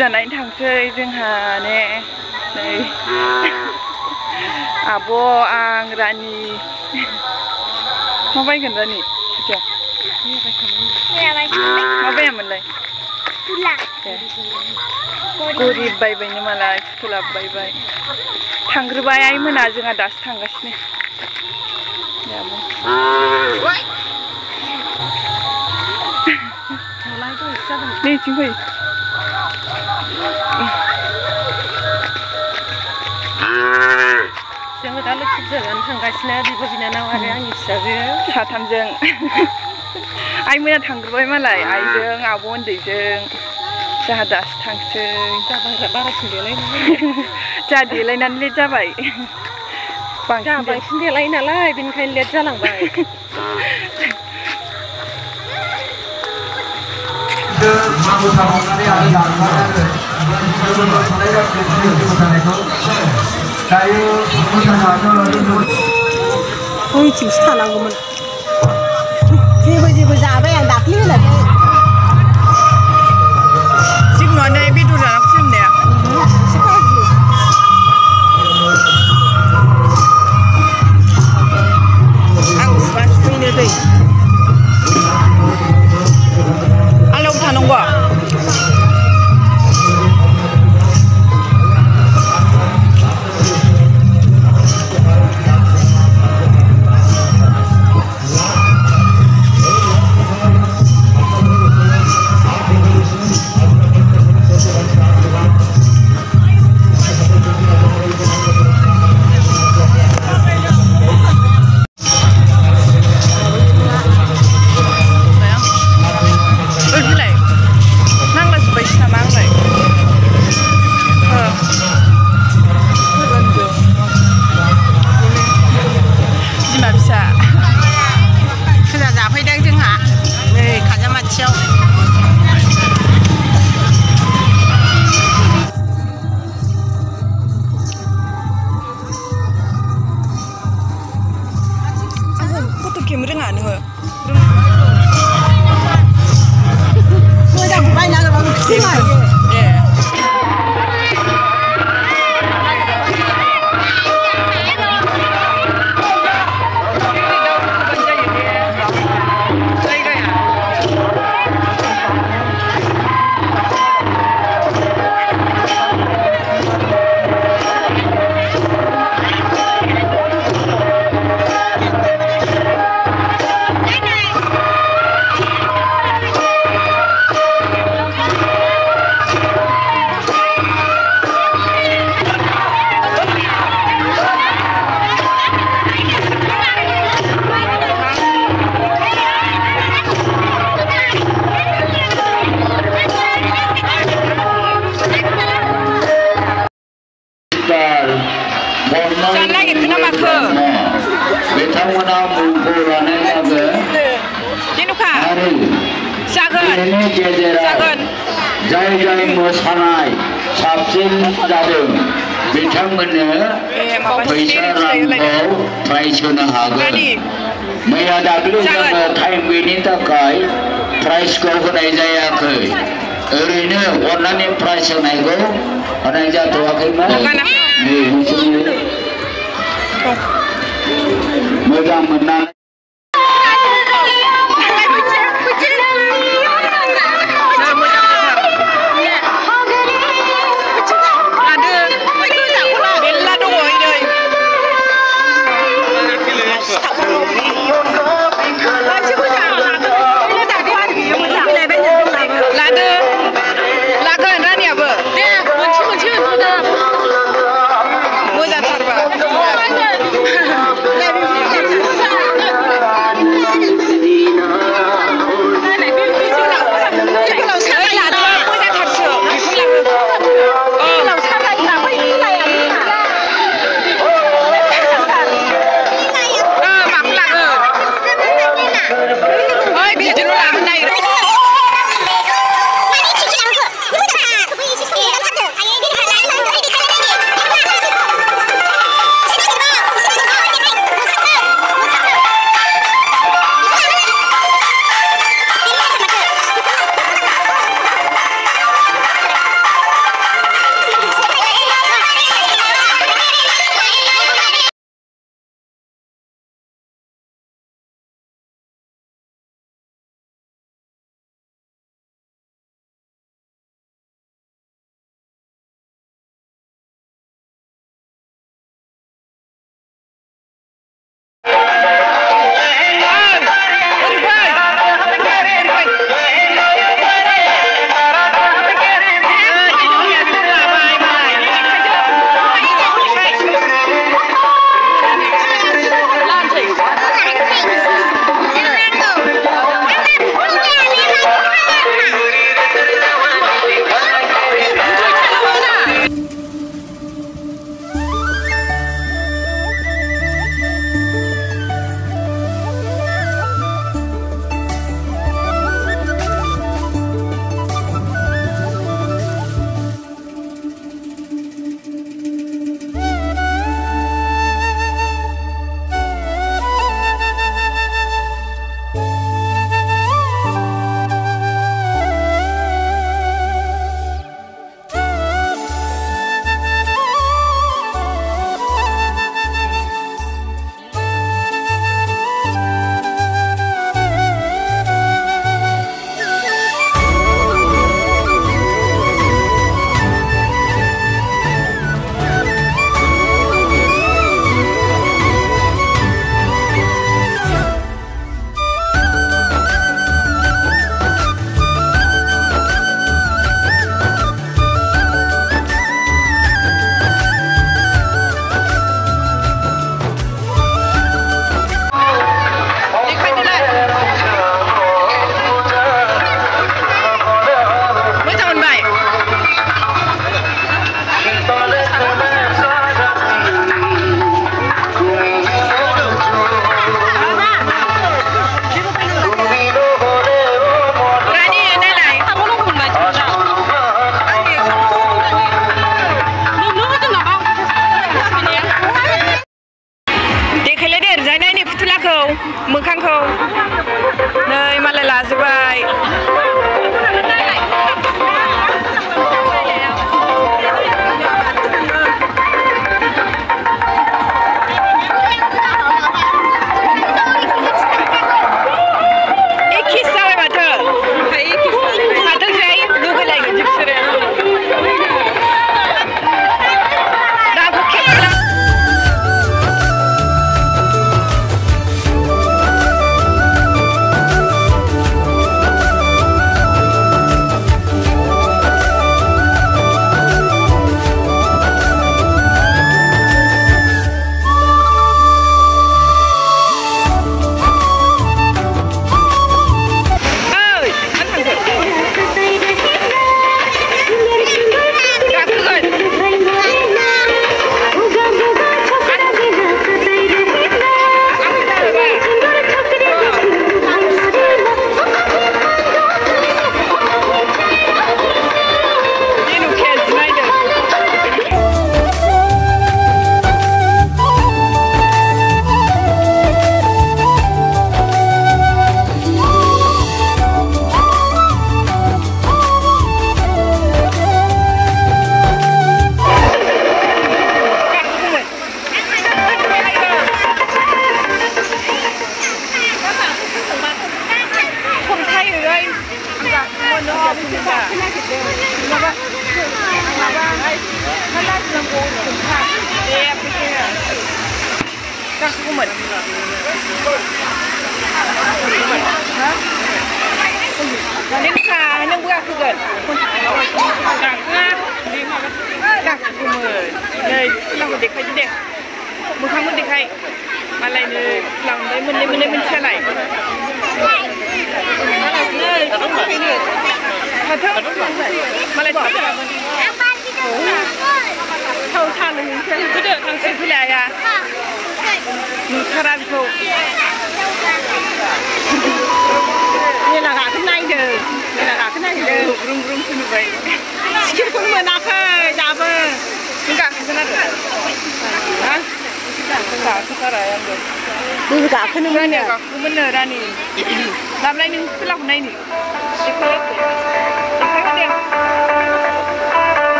फुजा नायनो थांसै जोंहा ने नै आब' आं रानि मा बायगोन रानि मा बायामोनलाय गरिब बायबायनो मालाय फुथुला बायबाय थांग्रोबाय आइमोना जोंहा दासो थांगासिनो नैथिं फै जोङो दा लोखि फुजानो थांगासिनो बिब' बिनानाव आरो आंनि फिसाजो साथामजों आइमोना थांग्रोबाय मालाय आइजों आब' उन्दैजों जोंहा दासो थांसै बारासिन देलायनानै जोंहा देलायनानै लेट जाबाय बांसिन देलायो नालाय बेनिखायनो लेट जालांबाय बयथिंसो थानांगौमोन जेबो जाबाय आं दाख्लि होनाखै जिखुनुआनो बेदर जाना खुलुमनाया एसे गाज्रि आं खुगा सुफैनो दै आंनाव थानांगौ खेम रोङा नोङो मोजां बायना होबाबो खिथिमा जाय मोसानाय साबसिन जादों बिथांमोननो फैसा रांखौ प्राइज होनो हागोन मैया दाख्लै जोङो टाइम गैयिनि थाखाय प्राइजखौ होनाय जायाखै ओरैनो अननानै प्राइज होनायखौ होनाय जाथ'वाखैमोन मोजां मोननानै मोजांथारबा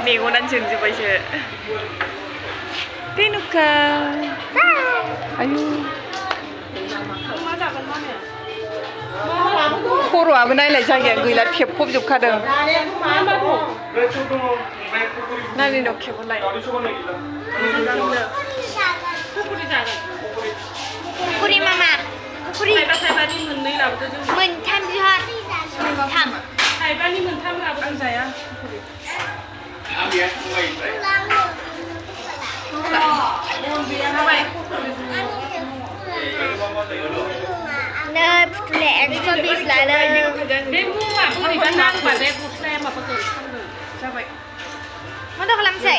मेगनानो जोंजोब्बायसो रेनुका आयु खर'आबो नायलाय जायगाया गैला खेबखबजोबखादों नानिनाव खेबहरलाय कुकुरी मामा कुकुरी मोनथाम बिहर मोनथाम थाइबानि मोनथाम लाबोदों जाया नै फुथुलाया 120 लादों बे मुङा बोरैबा नांबा बे गस्लाया माबाखौ जाबाय मा खालामसै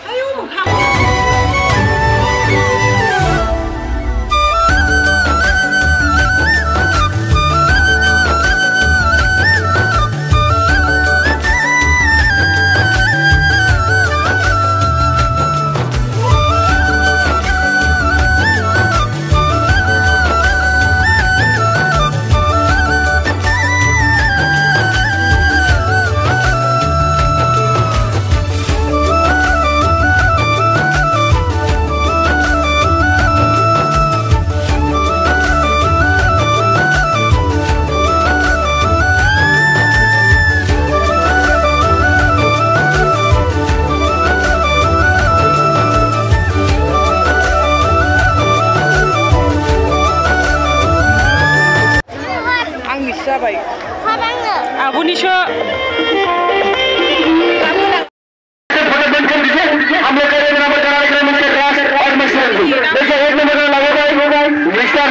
आयौ मोखां जाबाय आब'निसो हम लोग करेंगे नंबर कार्यक्रम के रास और मिस्टर देखिए एक नंबर लगेगा मिस्टर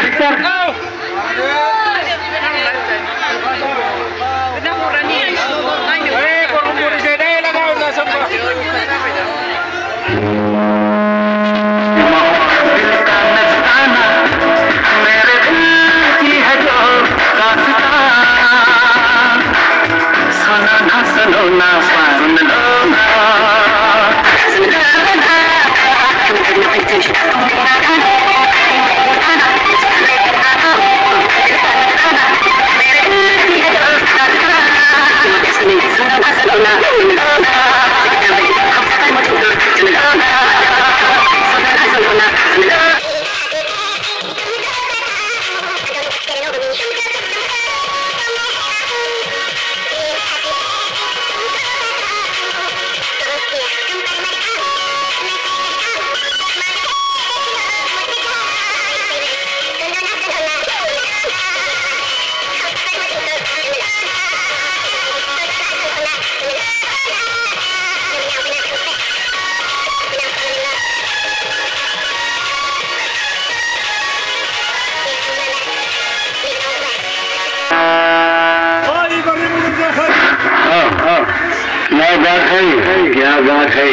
क्या बात है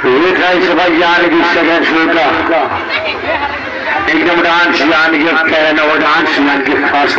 ये सभा यान की सदस्य का एकदम डांस यान के कहना वो डांस यान के खास